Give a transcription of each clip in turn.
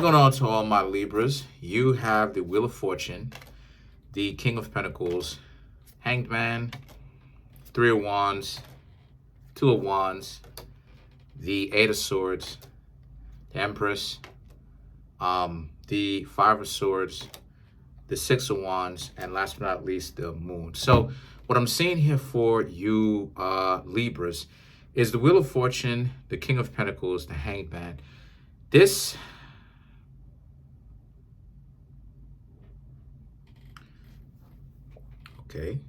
Going on to all my Libras, you have the Wheel of Fortune, the King of Pentacles, Hanged Man, Three of Wands, Two of Wands, the Eight of Swords, the Empress, the Five of Swords, the Six of Wands, and last but not least, the Moon. So what I'm seeing here for you Libras is the Wheel of Fortune, the King of Pentacles, the Hanged Man. This okay.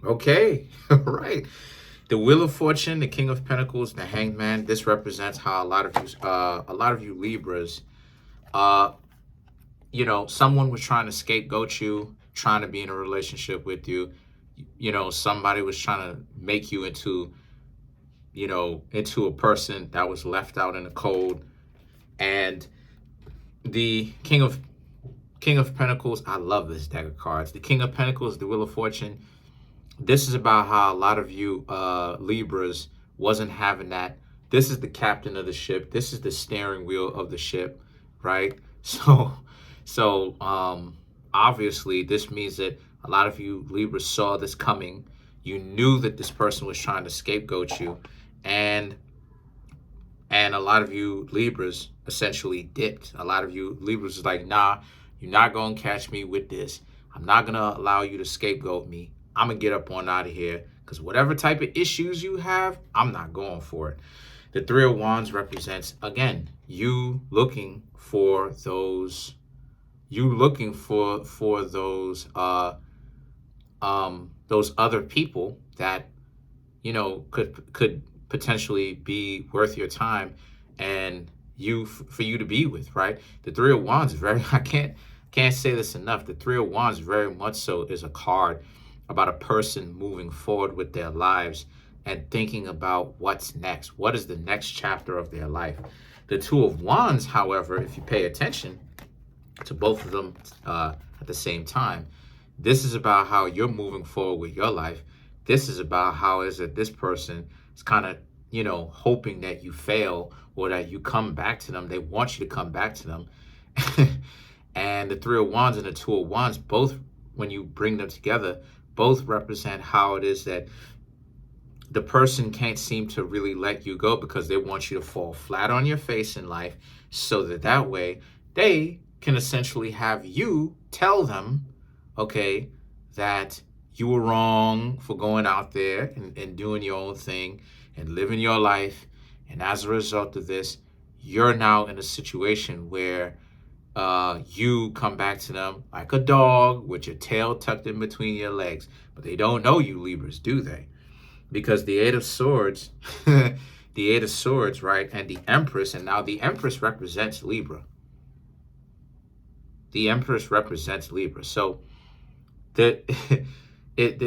Okay. Right. The Wheel of Fortune, the King of Pentacles, the Hanged Man. This represents how a lot of you Libras, someone was trying to scapegoat you, trying to be in a relationship with you. Somebody was trying to make you into a person that was left out in the cold. And the King of Pentacles, I love this deck of cards. The King of Pentacles, the Wheel of Fortune. This is about how a lot of you Libras wasn't having that. This is the captain of the ship. This is the steering wheel of the ship, right? So obviously this means that a lot of you Libras saw this coming. You knew that this person was trying to scapegoat you, and a lot of you Libras essentially dipped. A lot of you Libras is like, nah, you're not going to catch me with this. I'm not going to allow you to scapegoat me. I'm going to get up on out of here, because whatever type of issues you have, I'm not going for it. The Three of Wands represents, again, you looking for those, those other people that, could potentially be worth your time and for you to be with, right? The Three of Wands is very, I can't say this enough. The Three of Wands very much so is a card about a person moving forward with their lives and thinking about what's next. What is the next chapter of their life? The Two of Wands, however, if you pay attention to both of them at the same time, this is about how you're moving forward with your life. This is about how is it this person is kind of, hoping that you fail or that you come back to them. They want you to come back to them. And the Three of Wands and the Two of Wands, both, when you bring them together, both represent how it is that the person can't seem to really let you go, because they want you to fall flat on your face in life, so that way they can essentially have you tell them, okay, that you were wrong for going out there and doing your own thing and living your life. And as a result of this, you're now in a situation where you come back to them like a dog with your tail tucked in between your legs. But they don't know you Libras, do they? Because the Eight of Swords, the Eight of Swords, right? And the Empress, and now the Empress represents Libra. The Empress represents Libra. So they're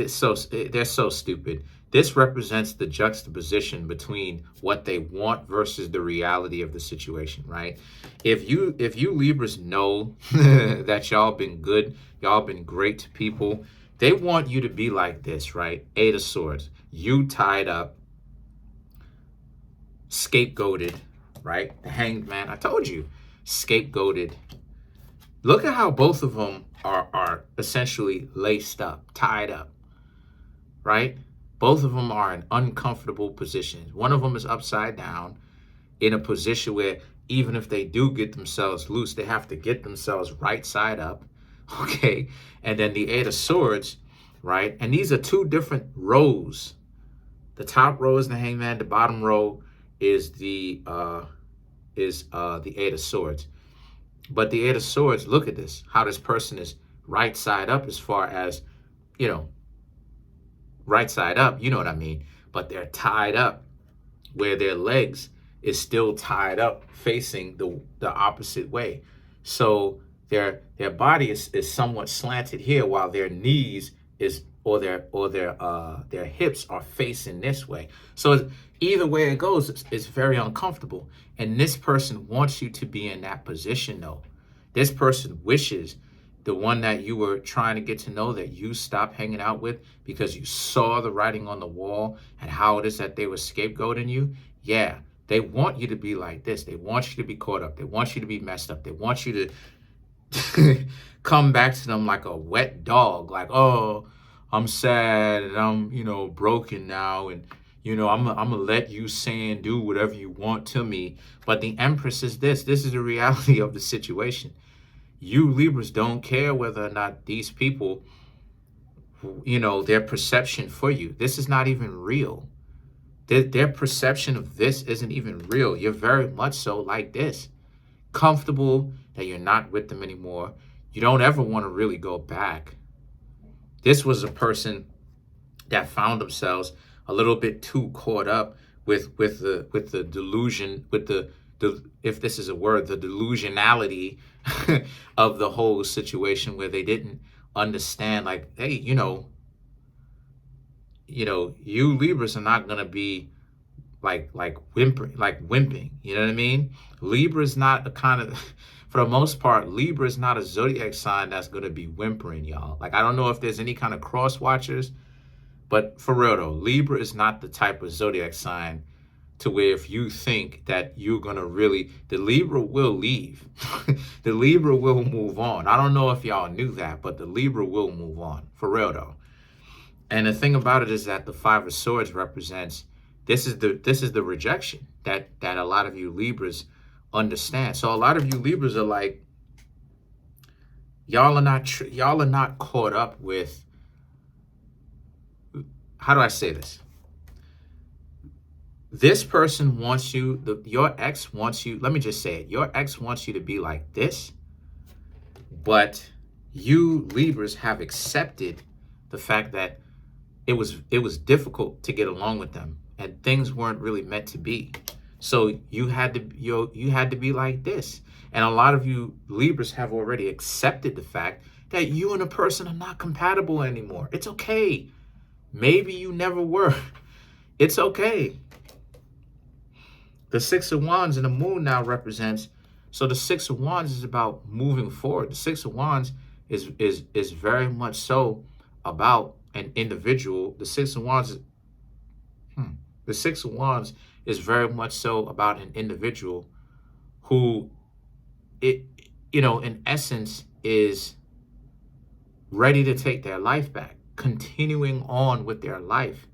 so stupid. This represents the juxtaposition between what they want versus the reality of the situation, right? If you Libras know that y'all been good, y'all been great to people, they want you to be like this, right? Eight of Swords, you tied up, scapegoated, right? The Hanged Man, I told you, scapegoated. Look at how both of them are essentially laced up, tied up, right? Both of them are in uncomfortable positions. One of them is upside down in a position where even if they do get themselves loose, they have to get themselves right side up, okay? And then the Eight of Swords, right? And these are two different rows. The top row is the Hangman. The bottom row is the Eight of Swords. But the Eight of Swords, look at this, how this person is right side up as far as, right side up, you know what I mean? But they're tied up where their legs is still tied up facing the opposite way. So their body is somewhat slanted here, while their knees is or their hips are facing this way. So either way it goes, it's very uncomfortable. And this person wants you to be in that position though. This person wishes the one that you were trying to get to know, that you stopped hanging out with because you saw the writing on the wall and how it is that they were scapegoating you. Yeah, they want you to be like this. They want you to be caught up. They want you to be messed up. They want you to come back to them like a wet dog. Like, oh, I'm sad and I'm, broken now. And, I'm going to let you say and do whatever you want to me. But the Empress is this. This is the reality of the situation. You Libras don't care whether or not these people, their perception for you. This is not even real. Their perception of this isn't even real. You're very much so like this. Comfortable that you're not with them anymore. You don't ever want to really go back. This was a person that found themselves a little bit too caught up with the delusion, with the if this is a word, the delusionality of the whole situation, where they didn't understand, like, hey, you Libras are not gonna be like wimping. You know what I mean? Libra is not a kind of, for the most part, Libra is not a zodiac sign that's gonna be whimpering, y'all. Like, I don't know if there's any kind of cross watchers, but for real though, Libra is not the type of zodiac sign to where if you think that you're gonna really, the Libra will leave. The Libra will move on. I don't know if y'all knew that, but the Libra will move on, for real though. And the thing about it is that the Five of Swords represents, this is the rejection that a lot of you Libras understand. So a lot of you Libras are like, y'all are not caught up with, how do I say this? This person wants you, your ex wants you, let me just say it, your ex wants you to be like this, but you Libras have accepted the fact that it was difficult to get along with them and things weren't really meant to be. So you had to be like this. And a lot of you Libras have already accepted the fact that you and a person are not compatible anymore. It's okay. Maybe you never were. It's okay. The Six of Wands and the Moon now represents, so the Six of Wands is about moving forward. The Six of Wands is very much so about an individual. The Six of Wands is very much so about an individual who, in essence, is ready to take their life back, continuing on with their life,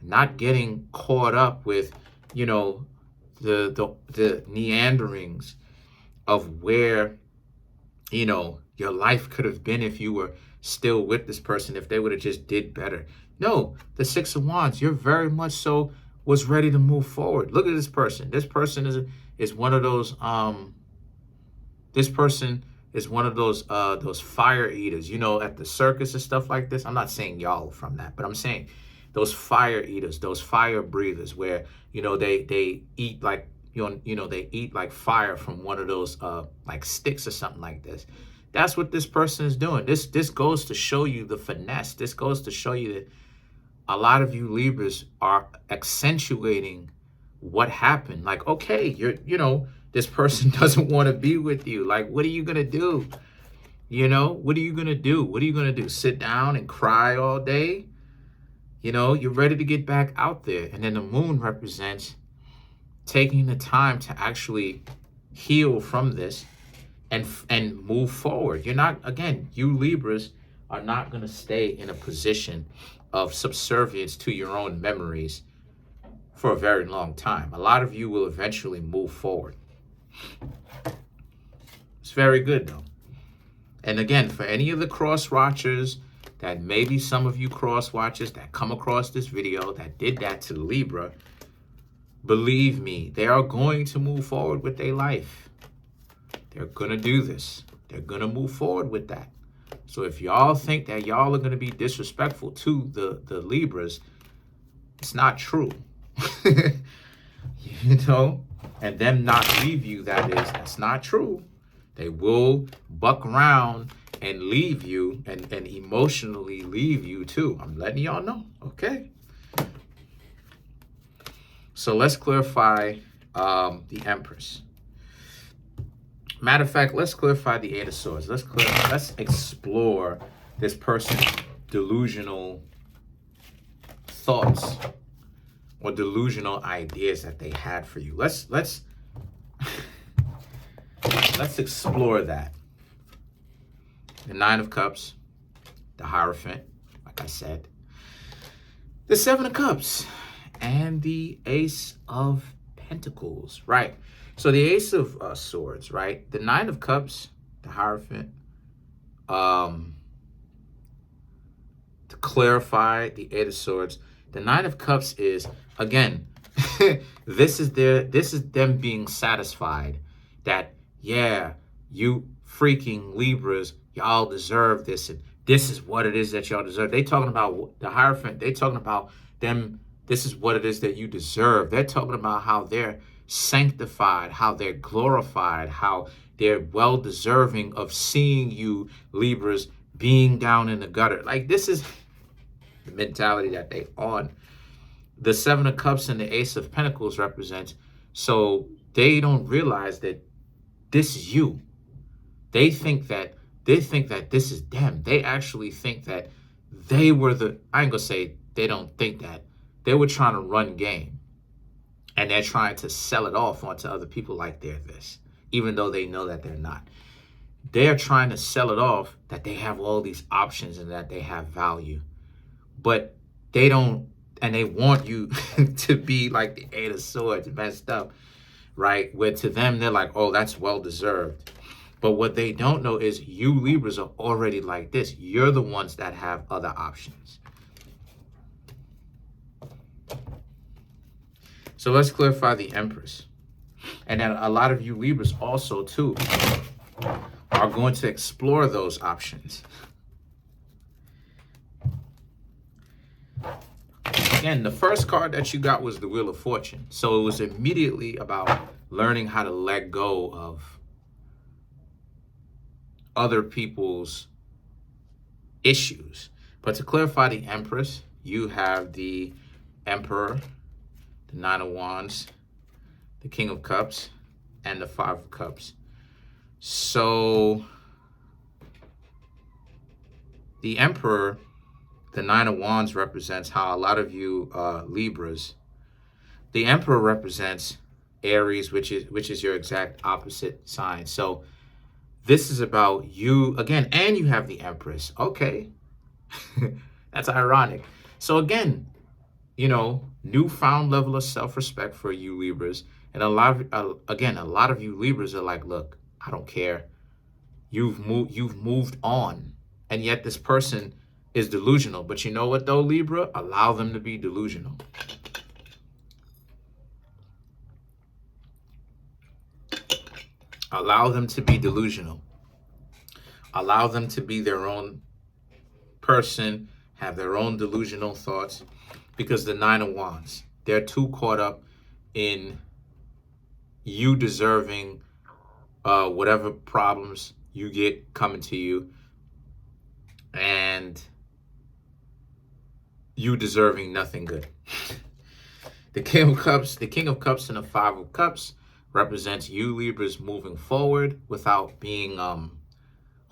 not getting caught up with, the meanderings of where, your life could have been if you were still with this person, if they would have just did better. No, the Six of Wands, you're very much so was ready to move forward. Look at this person. This person is one of those those fire eaters, at the circus and stuff like this. I'm not saying y'all from that, but I'm saying those fire eaters, those fire breathers, where they eat like they eat like fire from one of those like sticks or something like this. That's what this person is doing. This goes to show you the finesse. This goes to show you that a lot of you Libras are accentuating what happened. Like, okay, this person doesn't want to be with you. Like, what are you gonna do? What are you gonna do? What are you gonna do? Sit down and cry all day? You're ready to get back out there. And then the Moon represents taking the time to actually heal from this and move forward. You're not, again, you Libras are not going to stay in a position of subservience to your own memories for a very long time. A lot of you will eventually move forward. It's very good though. And again, for any of the cross watchers, that maybe some of you cross watchers that come across this video that did that to Libra, believe me, they are going to move forward with their life. They're going to do this. They're going to move forward with that. So if y'all think that y'all are going to be disrespectful to the Libras, it's not true. And them not leave you, that's not true. They will buck around and leave you and emotionally leave you too. I'm letting y'all know, okay? So let's clarify the Empress. Matter of fact, let's clarify the Eight of Swords. Let's explore this person's delusional thoughts or delusional ideas that they had for you. Let's explore that. The Nine of Cups, the Hierophant, like I said, the Seven of Cups, and the Ace of Pentacles, right? So the Ace of Swords, right? The Nine of Cups, the Hierophant, to clarify the Eight of Swords, the Nine of Cups is, again, this is them being satisfied that, yeah, you freaking Libras, y'all deserve this, and this is what it is that y'all deserve. They talking about the Hierophant, they talking about them, this is what it is that you deserve. They're talking about how they're sanctified, how they're glorified, how they're well deserving of seeing you Libras being down in the gutter. Like, this is the mentality that they on. The Seven of Cups and the Ace of Pentacles represents, so they don't realize that this is you. They think that this is them. They actually think that they were the, I ain't gonna say they don't think that. They were trying to run game. And they're trying to sell it off onto other people like they're this, even though they know that they're not. They're trying to sell it off that they have all these options and that they have value. But they don't, and they want you to be like the Eight of Swords, messed up, right? Where to them, they're like, oh, that's well-deserved. But what they don't know is you Libras are already like this. You're the ones that have other options. So let's clarify the Empress. And then a lot of you Libras also, too, are going to explore those options. Again, the first card that you got was the Wheel of Fortune. So it was immediately about learning how to let go of other people's issues. But to clarify the Empress, you have the Emperor, the Nine of Wands, the King of Cups, and the Five of Cups. So the Emperor, the Nine of Wands, represents how a lot of you Libras, the Emperor represents Aries, which is your exact opposite sign. So this is about you again, and you have the Empress. Okay. That's ironic. So again, you know, newfound level of self-respect for you Libras. And a lot of you Libras are like, look, I don't care. You've moved on. And yet this person is delusional. But you know what though, Libra? Allow them to be delusional. Allow them to be delusional. Allow them to be their own person, have their own delusional thoughts. Because the Nine of Wands, they're too caught up in you deserving whatever problems you get coming to you, and you deserving nothing good. The King of Cups and the Five of Cups represents you Libras moving forward without being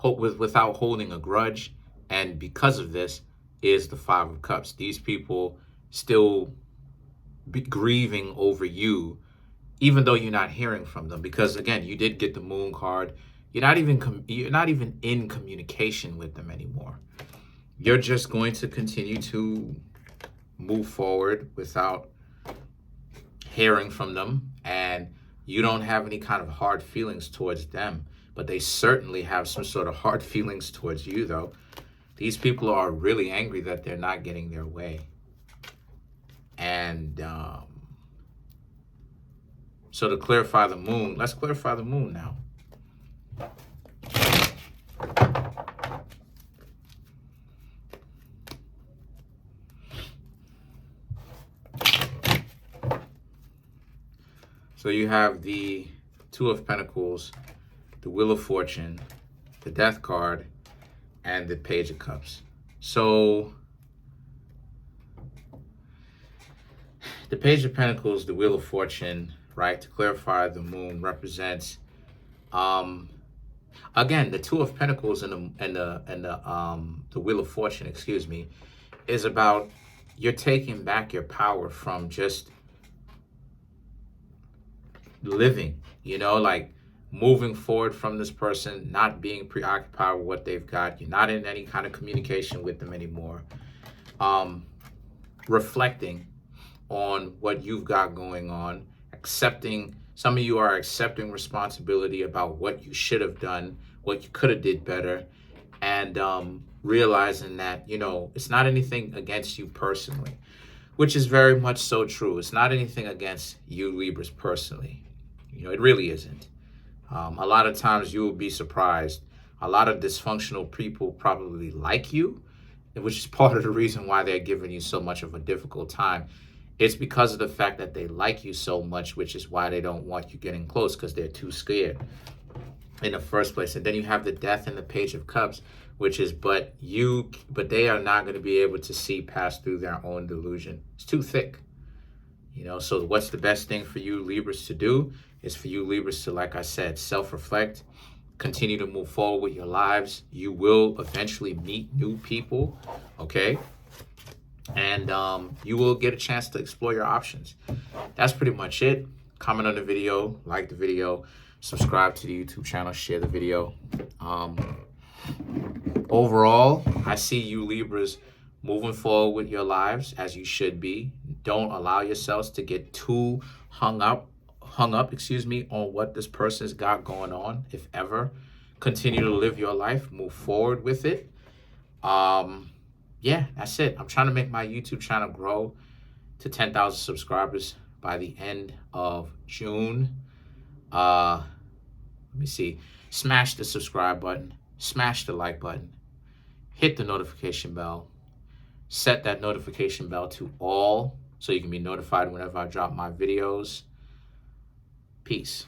without holding a grudge, and because of this is the Five of Cups. These people still be grieving over you, even though you're not hearing from them, because again, you did get the Moon card. You're not even in communication with them anymore. You're just going to continue to move forward without hearing from them, and you don't have any kind of hard feelings towards them, but they certainly have some sort of hard feelings towards you though. These people are really angry that they're not getting their way. And so to clarify the Moon, let's clarify the Moon now. So you have the Two of Pentacles, the Wheel of Fortune, the Death card, and the Page of Cups. So the Page of Pentacles, the Wheel of Fortune, right, to clarify the Moon, represents again, the Two of Pentacles and the Wheel of Fortune, excuse me, is about you're taking back your power from just living, like moving forward from this person, not being preoccupied with what they've got. You're not in any kind of communication with them anymore. Reflecting on what you've got going on, accepting, some of you are accepting responsibility about what you should have done, what you could have did better, and realizing that, it's not anything against you personally, which is very much so true. It's not anything against you Libras personally. It really isn't. A lot of times you will be surprised. A lot of dysfunctional people probably like you, which is part of the reason why they're giving you so much of a difficult time. It's because of the fact that they like you so much, which is why they don't want you getting close, because they're too scared in the first place. And then you have the Death and the Page of Cups, which is, but they are not going to be able to see past through their own delusion. It's too thick. So what's the best thing for you Libras to do is for you Libras to, like I said, self-reflect, continue to move forward with your lives. You will eventually meet new people, okay? And you will get a chance to explore your options. That's pretty much it. Comment on the video, like the video, subscribe to the YouTube channel, share the video. Overall, I see you Libras moving forward with your lives as you should be. Don't allow yourselves to get too hung up, on what this person's got going on, if ever. Continue to live your life, move forward with it. Yeah, that's it. I'm trying to make my YouTube channel grow to 10,000 subscribers by the end of June. Let me see. Smash the subscribe button, smash the like button, hit the notification bell, set that notification bell to all so you can be notified whenever I drop my videos. Peace.